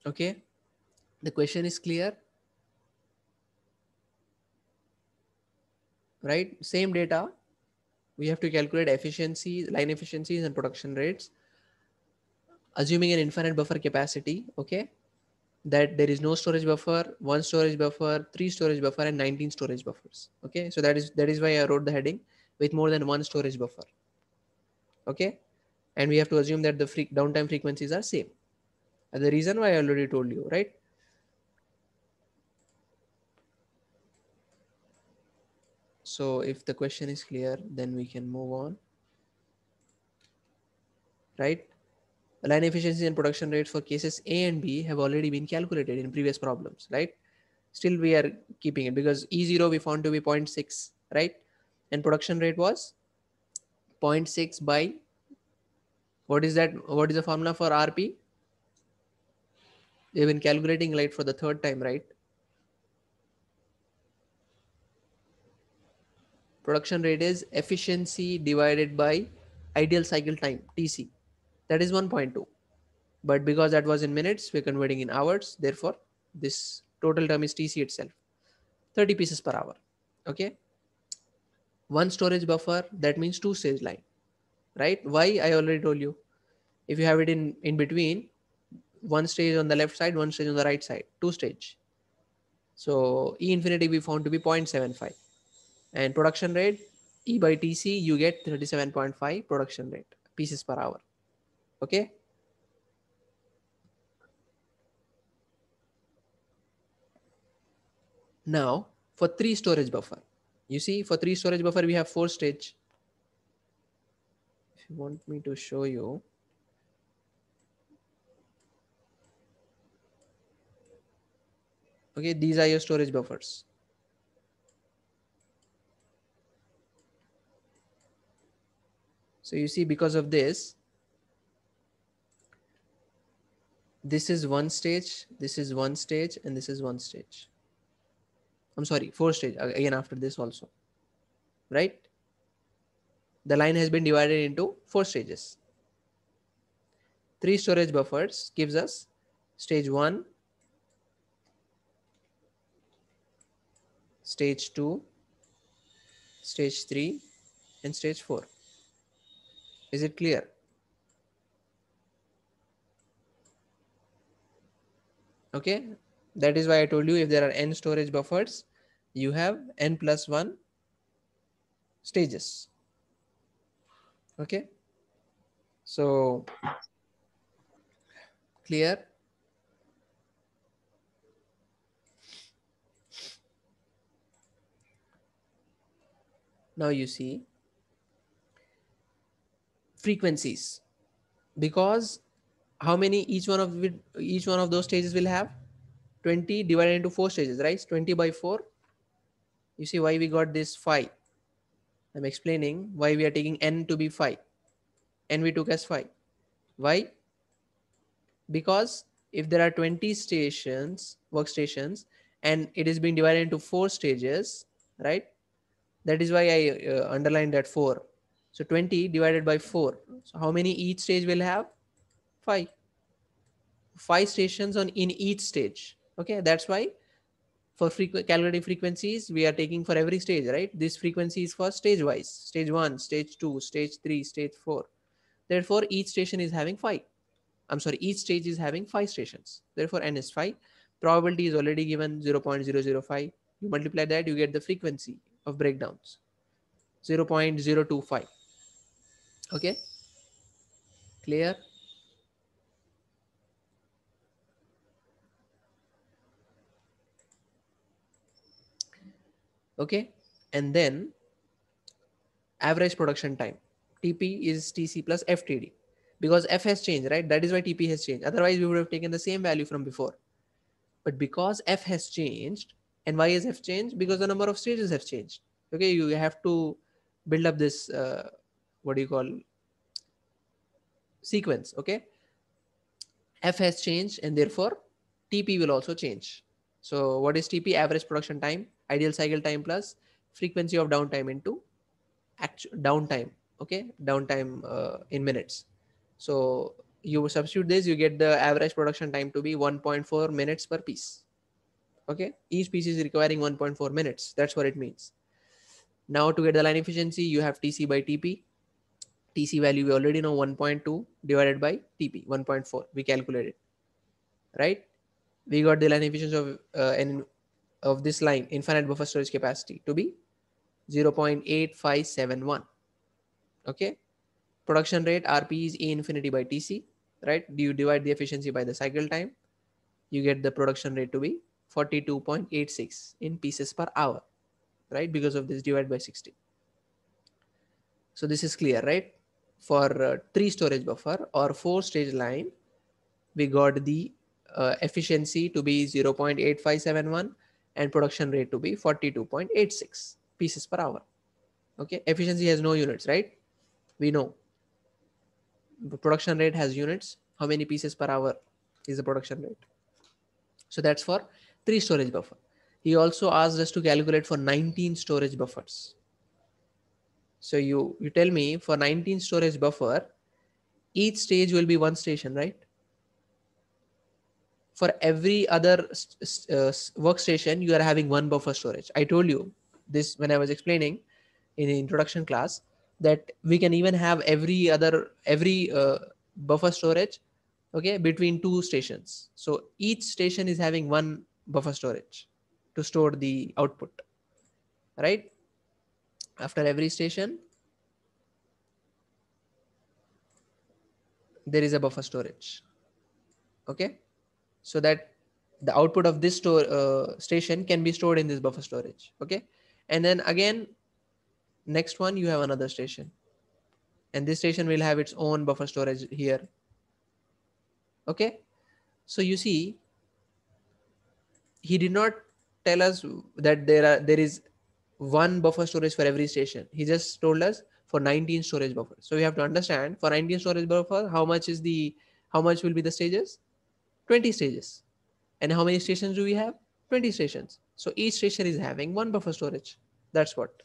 Okay, the question is clear, right? Same data, we have to calculate efficiency, line efficiencies and production rates, assuming an infinite buffer capacity. Okay, that there is no storage buffer, one storage buffer, three storage buffer, and 19 storage buffers. Okay, so that is why I wrote the heading with more than one storage buffer. Okay, and we have to assume that the downtime frequencies are same. And the reason why I already told you, right? So if the question is clear, then we can move on, right? Line efficiency and production rates for cases A and B have already been calculated in previous problems, right? Still we are keeping it because E0 we found to be zero point 0.6, right? And production rate was 0.6 by, what is that? What is the formula for RP? They've been calculating like for the third time, right? Production rate is efficiency divided by ideal cycle time, TC. That is 1.2. But because that was in minutes, we're converting in hours. Therefore, this total term is TC itself, 30 pieces per hour. Okay. One storage buffer, that means two stage line, right? Why? I already told you. If you have it in between, one stage on the left side, one stage on the right side, two stage. So E infinity we found to be 0.75. And production rate, E by TC, you get 37.5 production rate, pieces per hour. Okay. Now for three storage buffer, you see for three storage buffer, we have four stage. If you want me to show you, okay, these are your storage buffers. So you see, because of this is one stage, this is one stage, and this is one stage. I'm sorry, four stage again after this also, right? The line has been divided into four stages. Three storage buffers gives us stage 1, stage 2, stage 3, and stage 4. Is it clear? Okay, that is why I told you if there are n storage buffers, you have n plus 1 stages. Okay, so clear. Now you see frequencies, because how many each one of those stages will have 20 divided into four stages, right? 20 by 4. You see why we got this 5. I'm explaining why we are taking n to be 5. N we took as 5. Why? Because if there are 20 workstations, and it is being divided into four stages, right? That is why I underlined that 4. So 20 divided by 4. So how many each stage will have? 5. 5 stations on in each stage. Okay, that's why for calculating frequencies, we are taking for every stage, right? This frequency is for stage wise: stage 1, stage 2, stage 3, stage 4. Therefore each station is having 5. I'm sorry, each stage is having 5 stations. Therefore n is 5. Probability is already given 0.005. You multiply that, you get the frequency of breakdowns, 0.025. Okay, clear? Okay, and then average production time, TP is TC plus FTD, because F has changed, right? That is why TP has changed. Otherwise we would have taken the same value from before. But because F has changed, and why has F changed? Because the number of stages have changed. Okay, you have to build up this what do you call, sequence. Okay, F has changed, and therefore TP will also change. So what is TP? Average production time, ideal cycle time plus frequency of downtime into actual downtime. Okay, downtime in minutes. So You substitute this, you get the average production time to be 1.4 minutes per piece. Okay, each piece is requiring 1.4 minutes. That's what it means. Now to get the line efficiency, you have TC by TP. TC value we already know, 1.2 divided by TP, 1.4. We calculated, right? We got the line efficiency of this line, infinite buffer storage capacity, to be 0.8571. Okay, production rate RP is A infinity by TC, right? Do you divide the efficiency by the cycle time? You get the production rate to be 42.86 in pieces per hour, right? Because of this, divide by 60. So this is clear, right? For 3 storage buffer or 4 stage line, we got the efficiency to be 0.8571 and production rate to be 42.86 pieces per hour. Okay, efficiency has no units, right? We know the production rate has units. How many pieces per hour is the production rate? So that's for 3 storage buffer. He also asked us to calculate for 19 storage buffers. So you tell me, for 19 storage buffer, each stage will be one station, right? For every other workstation, you are having one buffer storage. I told you this when I was explaining in the introduction class, that we can even have every buffer storage, okay, between 2 stations. So each station is having one buffer storage to store the output, right? After every station, there is a buffer storage. Okay, so that the output of this station can be stored in this buffer storage. Okay, and then again, next one, you have another station, and this station will have its own buffer storage here. Okay, so you see, he did not tell us that there is one buffer storage for every station. He just told us for 19 storage buffers. So we have to understand, for 19 storage buffer, how much will be the stages? 20 stages. And how many stations do we have? 20 stations. So each station is having one buffer storage. That's what.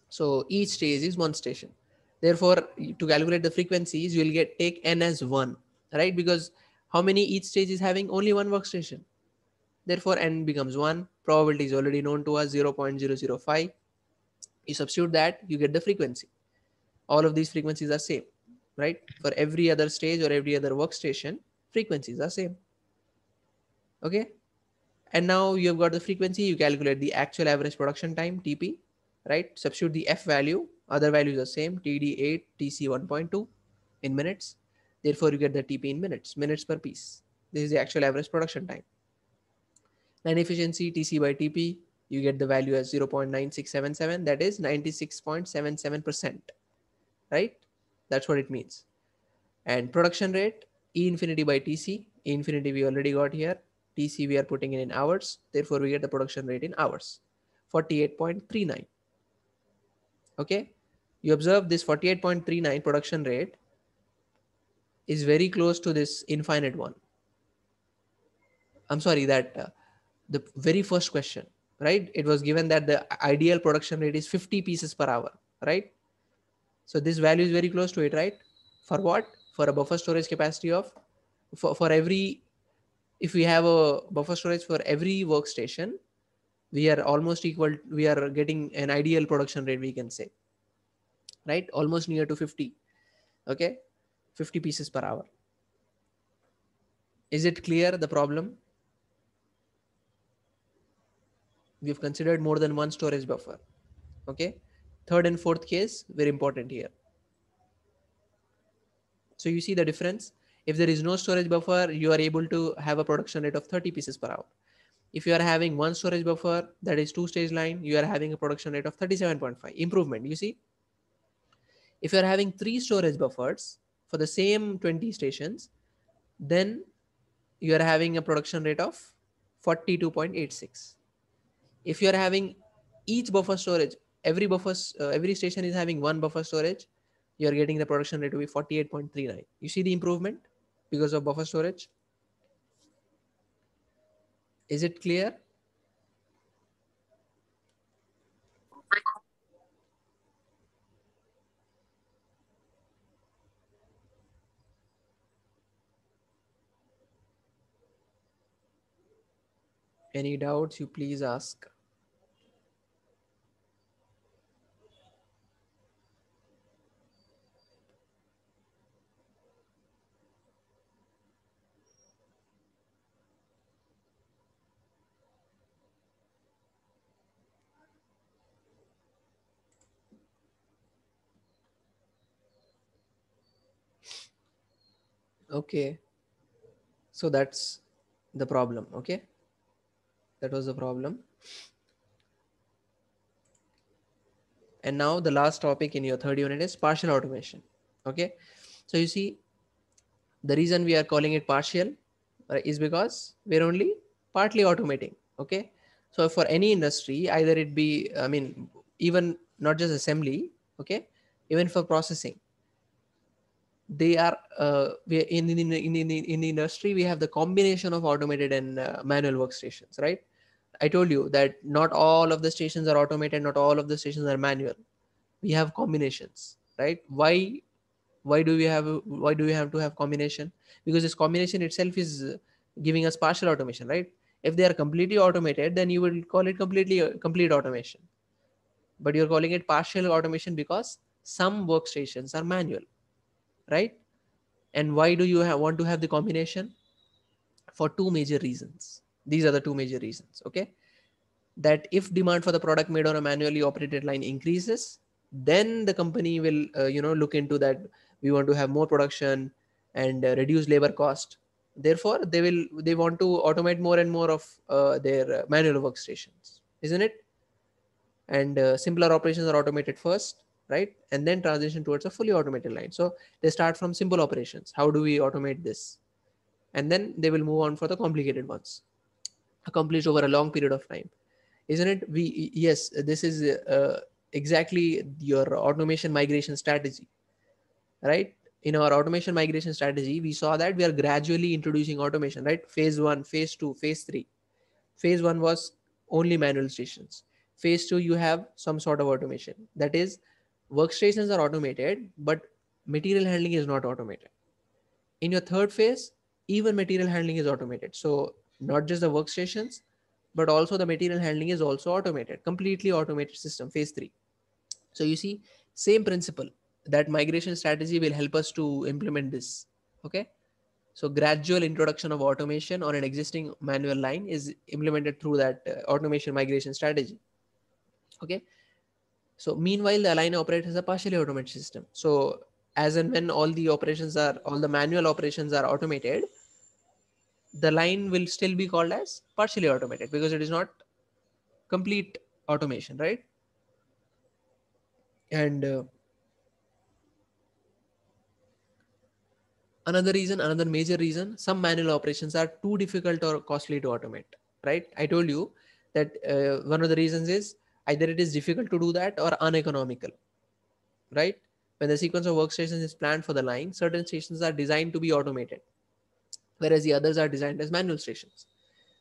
So each stage is one station. Therefore, to calculate the frequencies, you will take n as 1, right? Because how many each stage is having? Only one workstation. Therefore, n becomes 1. Probability is already known to us, 0.005. You substitute that, you get the frequency. All of these frequencies are same, right? For every other stage or every other workstation, frequencies are same. Okay. And now you have got the frequency, you calculate the actual average production time, TP, right? Substitute the F value, other values are same, TD8, TC 1.2 in minutes. Therefore, you get the TP in minutes per piece. This is the actual average production time. Line efficiency, TC by TP, you get the value as 0.9677, that is 96.77%, right? That's what it means. And production rate, E infinity by TC, E infinity we already got here, TC we are putting in hours, therefore we get the production rate in hours, 48.39. Okay, you observe this 48.39 production rate is very close to this infinite one. I'm sorry, that the very first question, right? It was given that the ideal production rate is 50 pieces per hour, right? So this value is very close to it, right? For what? For a buffer storage capacity of, for every, if we have a buffer storage for every workstation, we are almost equal, we are getting an ideal production rate, we can say, right? Almost near to 50. Okay, 50 pieces per hour. Is it clear, the problem? We've considered more than one storage buffer. Okay, third and fourth case, very important here. So you see the difference. If there is no storage buffer, you are able to have a production rate of 30 pieces per hour. If you are having one storage buffer, that is 2 stage line, you are having a production rate of 37.5. Improvement, you see. If you are having 3 storage buffers for the same 20 stations, then you are having a production rate of 42.86. If you are having each buffer storage, every station is having one buffer storage, you are getting the production rate to be 48.39. You see the improvement because of buffer storage. Is it clear? Any doubts, you please ask. Okay, so that's the problem. Okay, that was the problem. And now the last topic in your third unit is partial automation. Okay, so you see, the reason we are calling it partial is because we're only partly automating. Okay, so for any industry, either it be, I mean, even not just assembly, okay, even for processing, they are in the industry we have the combination of automated and manual workstations, right? I told you that not all of the stations are automated, not all of the stations are manual. We have combinations, right? Why do we have to have combination? Because this combination itself is giving us partial automation, right? If they are completely automated, then you will call it complete automation, but you're calling it partial automation because some workstations are manual, right? And why do you want to have the combination? For two major reasons. These are the two major reasons. Okay, that if demand for the product made on a manually operated line increases, then the company will look into that. We want to have more production and reduce labor cost. Therefore they want to automate more and more of their manual workstations, isn't it? And simpler operations are automated first, right, and then transition towards a fully automated line. So they start from simple operations. How do we automate this? And then they will move on for the complicated ones, accomplished over a long period of time, isn't it? Yes, this is exactly your automation migration strategy, right? In our automation migration strategy, we saw that we are gradually introducing automation, right? Phase 1, phase 2, phase 3. Phase 1 was only manual stations. Phase 2, you have some sort of automation, that is, workstations are automated but material handling is not automated. In your third phase, even material handling is automated. So not just the workstations, but also the material handling is also automated, completely automated system, phase 3. So you see, same principle, that migration strategy will help us to implement this. Okay, so gradual introduction of automation on an existing manual line is implemented through that automation migration strategy. Okay, so meanwhile the line operates as a partially automated system. So as and when all the manual operations are automated, the line will still be called as partially automated because it is not complete automation, right? And another major reason, some manual operations are too difficult or costly to automate, right? I told you that one of the reasons is either it is difficult to do that or uneconomical, right? When the sequence of workstations is planned for the line, certain stations are designed to be automated, whereas the others are designed as manual stations.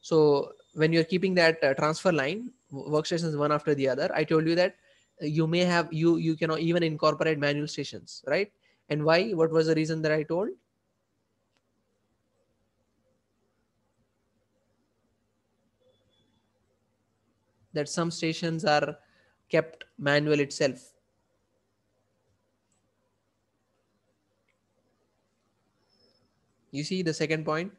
So when you're keeping that transfer line workstations one after the other, I told you that you cannot even incorporate manual stations, right? And why? What was the reason that I told? That some stations are kept manual itself. You see the second point,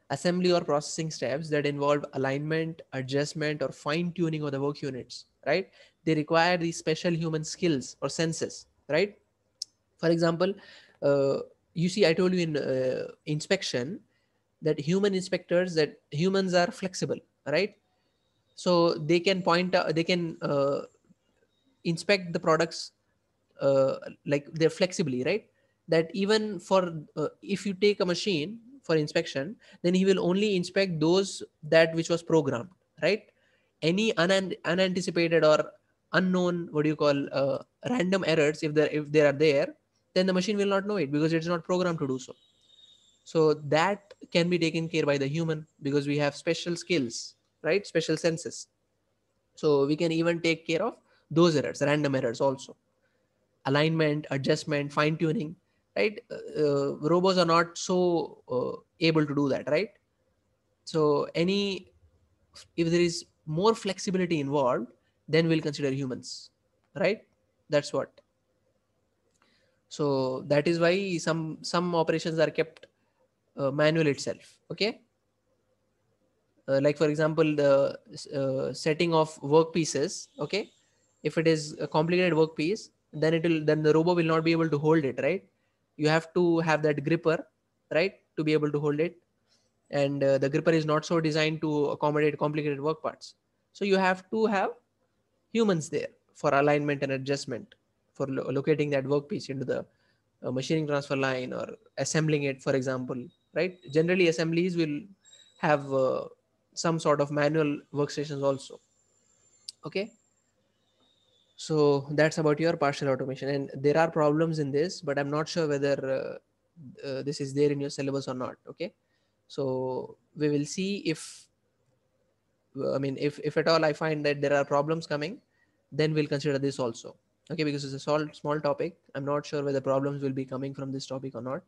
assembly or processing steps that involve alignment, adjustment, or fine tuning of the work units, right? They require these special human skills or senses, right? For example, uh, you see, I told you in inspection that humans are flexible, right? So they can they can inspect the products uh, like they're flexibly, right? That even for if you take a machine for inspection, then he will only inspect those that which was programmed, right? Any unanticipated or unknown, what do you call, random errors, if they are there, then the machine will not know it because it's not programmed to do so. So that can be taken care by the human because we have special skills, right? Special senses. So we can even take care of those errors, random errors also. Alignment, adjustment, fine tuning, right? Robots are not so able to do that, right? So any if there is more flexibility involved, then we'll consider humans, right? That's what. So that is why some operations are kept manual itself. Okay. Like for example, the setting of workpieces. Okay, if it is a complicated workpiece, then the robot will not be able to hold it, right? You have to have that gripper, right, to be able to hold it. And the gripper is not so designed to accommodate complicated work parts, so you have to have humans there for alignment and adjustment, for locating that workpiece into the machining transfer line, or assembling it, for example, right? Generally assemblies will have some sort of manual workstations also. Okay, so that's about your partial automation, and there are problems in this, but I'm not sure whether this is there in your syllabus or not. Okay, so we will see if I mean, if at all I find that there are problems coming, then we'll consider this also. Okay, because it's a small topic. I'm not sure whether problems will be coming from this topic or not.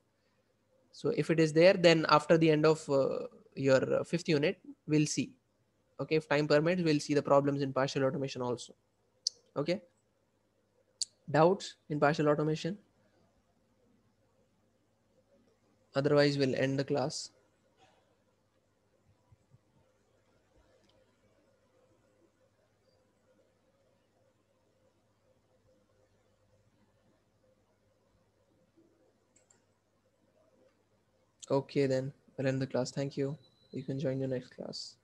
So if it is there, then after the end of your fifth unit, we'll see. Okay, if time permits, we'll see the problems in partial automation also. Okay, doubts in partial automation? Otherwise, we'll end the class. Okay, then we'll end the class. Thank you. You can join your next class.